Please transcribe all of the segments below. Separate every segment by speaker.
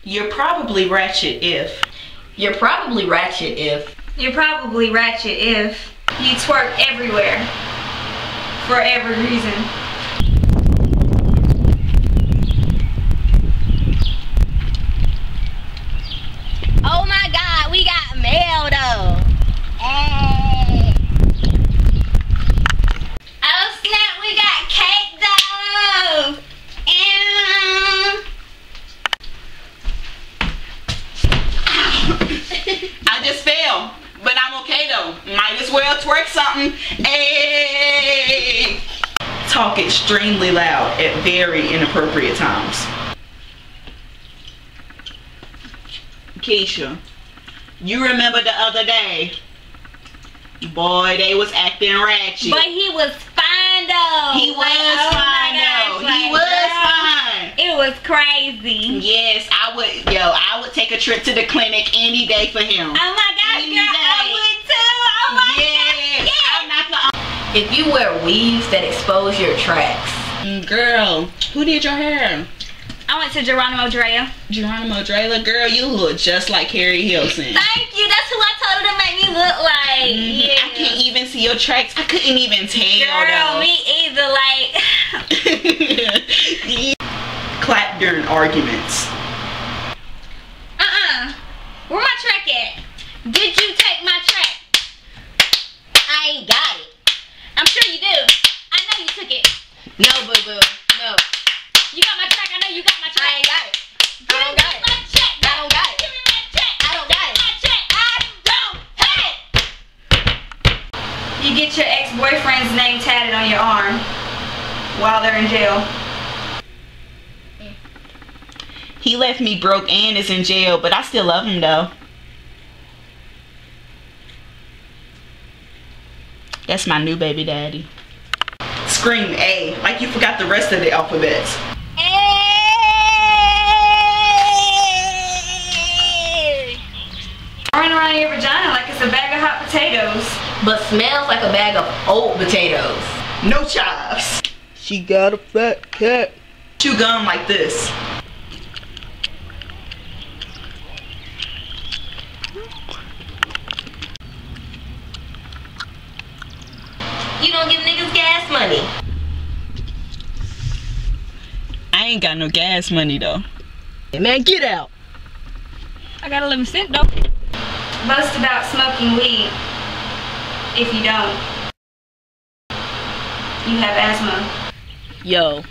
Speaker 1: You're probably ratchet if.
Speaker 2: You're probably ratchet if.
Speaker 3: You're probably ratchet if you twerk everywhere for every reason.
Speaker 2: Oh my God, we got mail though. Hey.
Speaker 3: Oh snap, we got cake though.
Speaker 1: I just fell, but I'm okay though. Might as well twerk something. Hey! Talk extremely loud at very inappropriate times. Keisha, you remember the other day? Boy, they was acting ratchet.
Speaker 3: But he was fine though.
Speaker 1: He was fine though. He was fine.
Speaker 3: It was crazy.
Speaker 1: Yes, I would take a trip to the clinic any day for him.
Speaker 3: Oh my gosh,
Speaker 1: Any
Speaker 3: girl,
Speaker 1: day.
Speaker 3: I would too. Oh my
Speaker 1: Yes,
Speaker 3: gosh, yes.
Speaker 1: I'm not the
Speaker 2: If you wear weaves that expose your tracks.
Speaker 1: girl. Who did your hair?
Speaker 3: I went to Geronimo Drea.
Speaker 1: Geronimo Drea, girl, you look just like Carrie Hilson.
Speaker 3: Thank you. That's who I told her to make me look like. Yeah.
Speaker 1: I can't even see your tracks. I couldn't even tell.
Speaker 3: Girl,
Speaker 1: though.
Speaker 3: me either. Like.
Speaker 1: Clap during arguments.
Speaker 3: Where my track at? Did you take my track?
Speaker 2: I ain't got it.
Speaker 3: I'm sure you do. I know you took it.
Speaker 2: No, boo boo. No.
Speaker 3: You got my track. I know you got my track.
Speaker 2: I ain't got it.
Speaker 3: Give
Speaker 2: I don't
Speaker 3: me
Speaker 2: got it.
Speaker 3: my check.
Speaker 2: I don't got it.
Speaker 3: Give me my check.
Speaker 2: I don't got it.
Speaker 3: My check. I don't have it. You get your ex-boyfriend's name tatted on your arm while they're in jail.
Speaker 1: He left me broke and is in jail, but I still love him though. That's my new baby daddy. Scream A, like you forgot the rest of the alphabets.
Speaker 3: Running around your vagina like it's a bag of hot potatoes.
Speaker 2: But smells like a bag of old potatoes.
Speaker 1: No chives.
Speaker 4: She got a fat cat.
Speaker 1: Chew gum like this.
Speaker 2: You don't give niggas gas money.
Speaker 1: I ain't got no gas money though.
Speaker 4: Hey man, get out.
Speaker 3: I got 11 cents though. Boast about smoking weed. If you don't, you have asthma.
Speaker 4: Yo,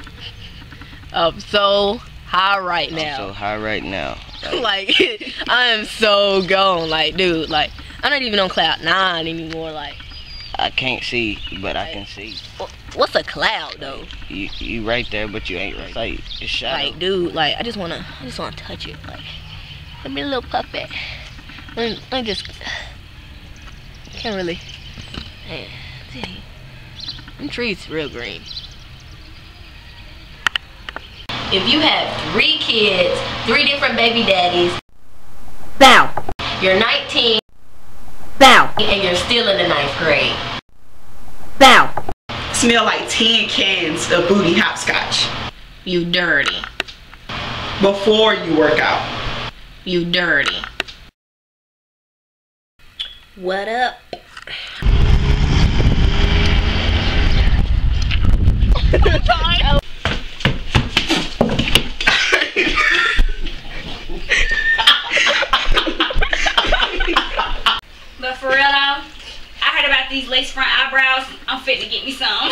Speaker 4: I'm so high right now.
Speaker 5: I'm so high right now.
Speaker 4: Like, I am so gone. Like, dude, like, I'm not even on cloud 9 anymore. Like,
Speaker 5: I can't see, but I can see.
Speaker 4: what's a cloud though?
Speaker 5: You right there, but you ain't right. Sight. It's shadow.
Speaker 4: Like, dude, like, I just wanna touch it. Like, let me a little puppet. Let me just. Can't really. Man, dang. Them trees real green.
Speaker 2: If you have 3 kids, 3 different baby daddies,
Speaker 4: Bow.
Speaker 2: you're 19,
Speaker 4: Bow.
Speaker 2: and you're still in the 9th grade.
Speaker 4: Bow.
Speaker 1: Smell like 10 cans of booty hopscotch.
Speaker 4: You dirty.
Speaker 1: Before you work out.
Speaker 4: You dirty.
Speaker 2: What up?
Speaker 3: But for real though, I heard about these lace front eyebrows. I'm fit to get me some.